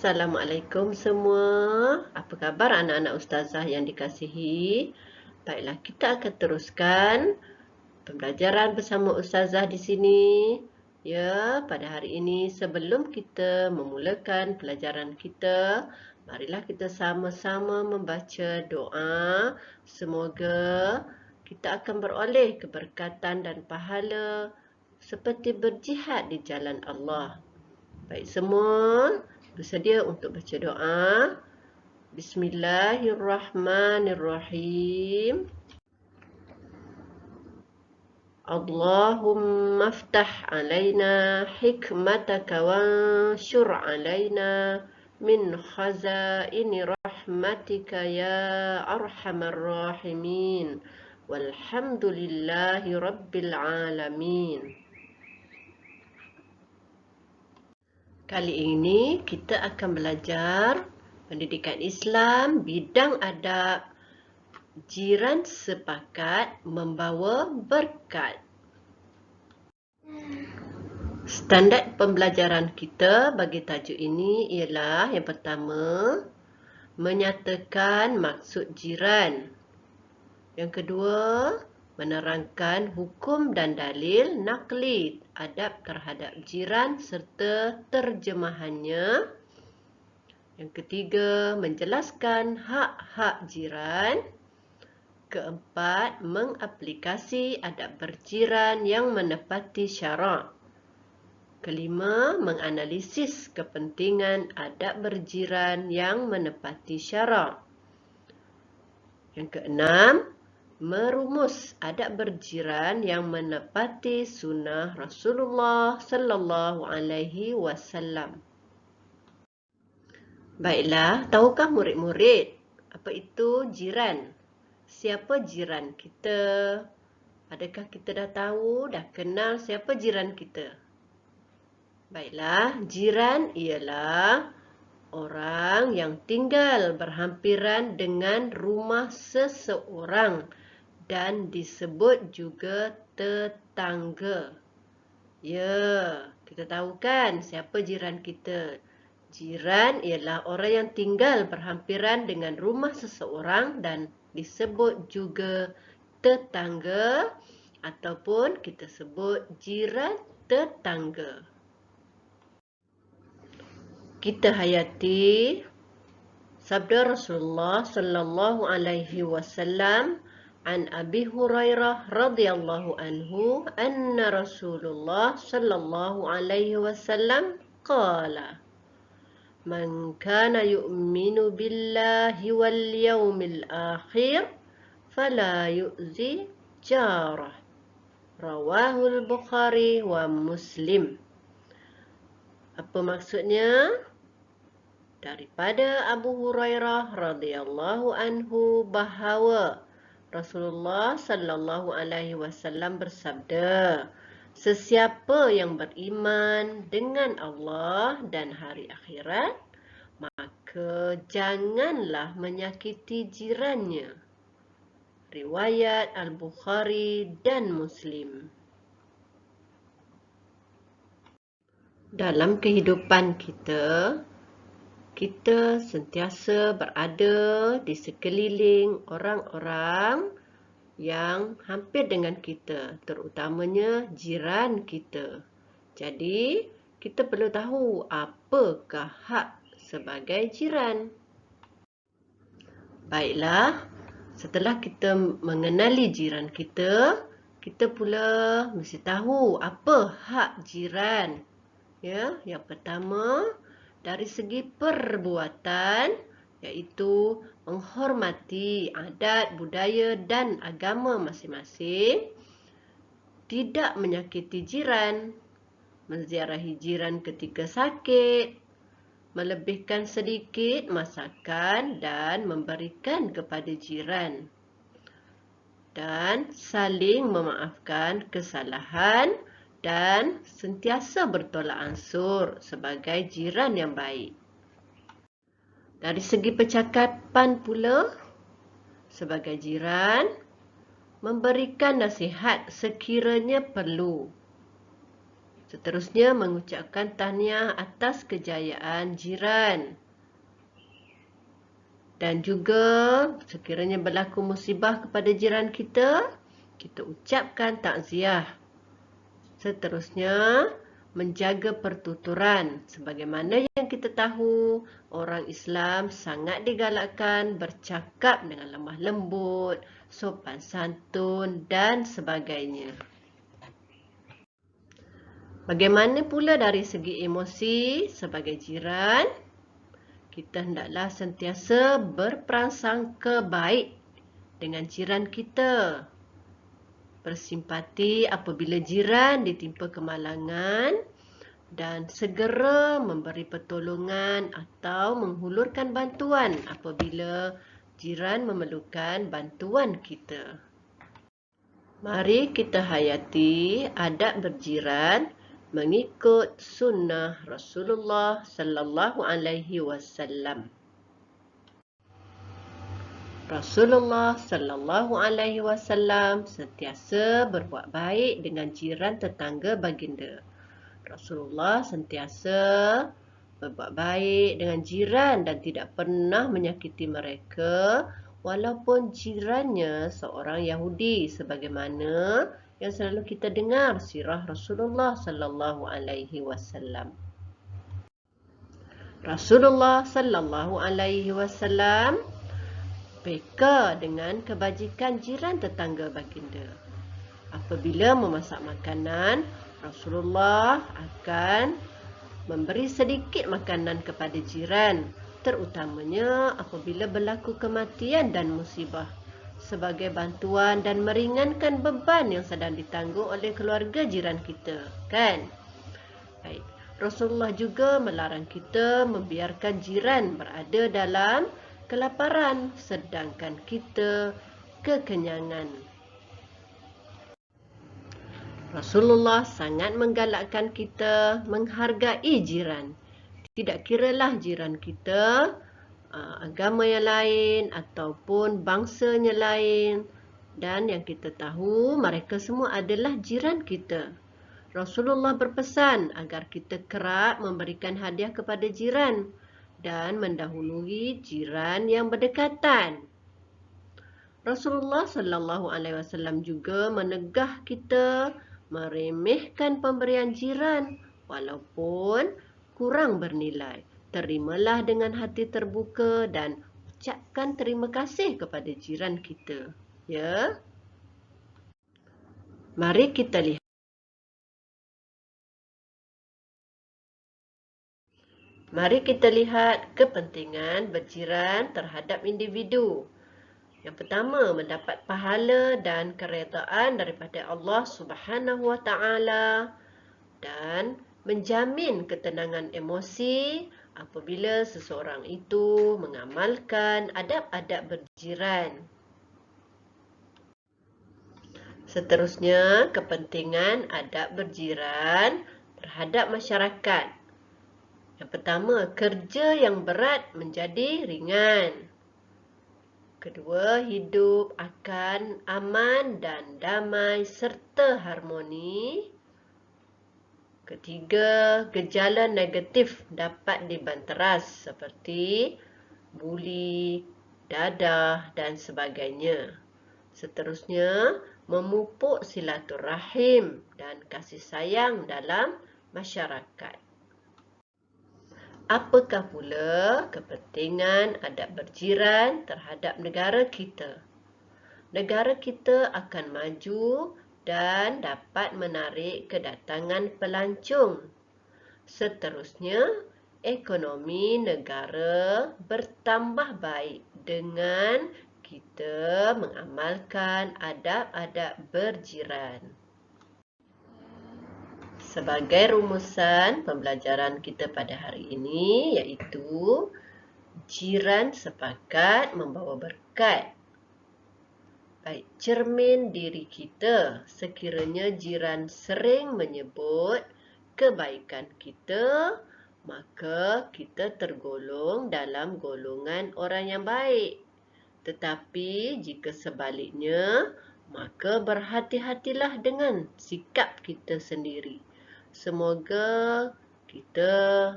Assalamualaikum semua. Apa khabar anak-anak ustazah yang dikasihi? Baiklah, kita akan teruskan pembelajaran bersama ustazah di sini. Ya, pada hari ini sebelum kita memulakan pelajaran kita, marilah kita sama-sama membaca doa. Semoga kita akan beroleh keberkatan dan pahala seperti berjihad di jalan Allah. Baik semua, bersedia untuk baca doa. Bismillahirrahmanirrahim. Allahumma aftah alaina hikmataka wanshur alaina min khazaini rahmatika ya arhamar rahimin. Walhamdulillahi rabbil alamin. Kali ini kita akan belajar pendidikan Islam bidang adab. Jiran sepakat membawa berkat. Standard pembelajaran kita bagi tajuk ini ialah yang pertama, menyatakan maksud jiran. Yang kedua, menerangkan hukum dan dalil nakli adab terhadap jiran serta terjemahannya. Yang ketiga, menjelaskan hak-hak jiran. Keempat, mengaplikasi adab berjiran yang menepati syarak. Kelima, menganalisis kepentingan adab berjiran yang menepati syarak. Yang keenam, merumus adab berjiran yang menepati sunnah Rasulullah sallallahu alaihi wasallam. Baiklah, tahukah murid-murid apa itu jiran? Siapa jiran kita? Adakah kita dah tahu, dah kenal siapa jiran kita? Baiklah, jiran ialah orang yang tinggal berhampiran dengan rumah seseorang dan disebut juga tetangga. Ya, kita tahu kan siapa jiran kita. Jiran ialah orang yang tinggal berhampiran dengan rumah seseorang dan disebut juga tetangga ataupun kita sebut jiran tetangga. Kita hayati sabda Rasulullah sallallahu alaihi wasallam an Abi Hurairah radhiyallahu anhu anna Rasulullah sallallahu alaihi wasallam qala Man kana yu'minu billahi wal yawmil akhir fala yu'zi jarah. Rawahul Bukhari wa Muslim. Apa maksudnya? Daripada Abu Hurairah radhiyallahu anhu bahawa Rasulullah sallallahu alaihi wasallam bersabda, sesiapa yang beriman dengan Allah dan hari akhirat, maka janganlah menyakiti jirannya. Riwayat Al-Bukhari dan Muslim. Dalam kehidupan kita, kita sentiasa berada di sekeliling orang-orang yang hampir dengan kita, terutamanya jiran kita. Jadi, kita perlu tahu apakah hak sebagai jiran. Baiklah, setelah kita mengenali jiran kita, kita pula mesti tahu apa hak jiran. Ya, yang pertama, dari segi perbuatan, iaitu menghormati adat, budaya dan agama masing-masing, tidak menyakiti jiran, menziarahi jiran ketika sakit, melebihkan sedikit masakan dan memberikan kepada jiran, dan saling memaafkan kesalahan dan sentiasa bertolak ansur sebagai jiran yang baik. Dari segi percakapan pula, sebagai jiran, memberikan nasihat sekiranya perlu. Seterusnya, mengucapkan tahniah atas kejayaan jiran. Dan juga sekiranya berlaku musibah kepada jiran kita, kita ucapkan takziah. Seterusnya, menjaga pertuturan. Sebagaimana yang kita tahu, orang Islam sangat digalakkan bercakap dengan lemah lembut, sopan santun dan sebagainya. Bagaimana pula dari segi emosi sebagai jiran? Kita hendaklah sentiasa berprasangka baik dengan jiran kita. Bersimpati apabila jiran ditimpa kemalangan dan segera memberi pertolongan atau menghulurkan bantuan apabila jiran memerlukan bantuan kita. Mari kita hayati adab berjiran mengikut sunnah Rasulullah sallallahu alaihi wasallam. Rasulullah sallallahu alaihi wasallam sentiasa berbuat baik dengan jiran tetangga baginda. Rasulullah sentiasa berbuat baik dengan jiran dan tidak pernah menyakiti mereka walaupun jirannya seorang Yahudi, sebagaimana yang selalu kita dengar sirah Rasulullah sallallahu alaihi wasallam. Rasulullah sallallahu alaihi wasallam peka dengan kebajikan jiran tetangga baginda. Apabila memasak makanan, Rasulullah akan memberi sedikit makanan kepada jiran, terutamanya apabila berlaku kematian dan musibah, sebagai bantuan dan meringankan beban yang sedang ditanggung oleh keluarga jiran kita, kan? Baik. Rasulullah juga melarang kita membiarkan jiran berada dalam kelaparan sedangkan kita kekenyangan. Rasulullah sangat menggalakkan kita menghargai jiran. Tidak kiralah jiran kita agama yang lain ataupun bangsanya lain, dan yang kita tahu mereka semua adalah jiran kita. Rasulullah berpesan agar kita kerap memberikan hadiah kepada jiran dan mendahului jiran yang berdekatan. Rasulullah sallallahu alaihi wasallam juga menegah kita meremehkan pemberian jiran walaupun kurang bernilai. Terimalah dengan hati terbuka dan ucapkan terima kasih kepada jiran kita. Ya. Mari kita lihat. Mari kita lihat kepentingan berjiran terhadap individu. Yang pertama, mendapat pahala dan keredaan daripada Allah Subhanahu wa taala dan menjamin ketenangan emosi apabila seseorang itu mengamalkan adab-adab berjiran. Seterusnya, kepentingan adab berjiran terhadap masyarakat. Yang pertama, kerja yang berat menjadi ringan. Kedua, hidup akan aman dan damai serta harmoni. Ketiga, gejala negatif dapat dibanteras seperti buli, dadah dan sebagainya. Seterusnya, memupuk silaturahim dan kasih sayang dalam masyarakat. Apakah pula kepentingan adab berjiran terhadap negara kita? Negara kita akan maju dan dapat menarik kedatangan pelancong. Seterusnya, ekonomi negara bertambah baik dengan kita mengamalkan adab-adab berjiran. Sebagai rumusan pembelajaran kita pada hari ini, iaitu jiran sepakat membawa berkat. Baik, cermin diri kita. Sekiranya jiran sering menyebut kebaikan kita, maka kita tergolong dalam golongan orang yang baik. Tetapi jika sebaliknya, maka berhati-hatilah dengan sikap kita sendiri. Semoga kita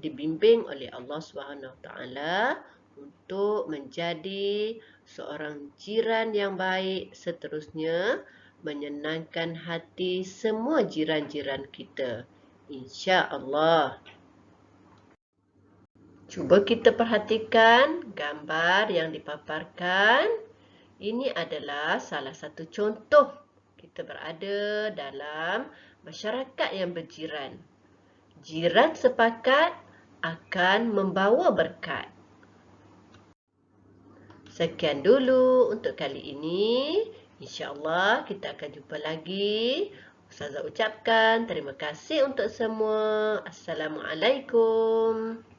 dibimbing oleh Allah SWT untuk menjadi seorang jiran yang baik, seterusnya menyenangkan hati semua jiran-jiran kita. InsyaAllah. Cuba kita perhatikan gambar yang dipaparkan. Ini adalah salah satu contoh kita berada dalam masyarakat yang berjiran. Jiran sepakat akan membawa berkat. Sekian dulu untuk kali ini. InsyaAllah kita akan jumpa lagi. Ustazah ucapkan terima kasih untuk semua. Assalamualaikum.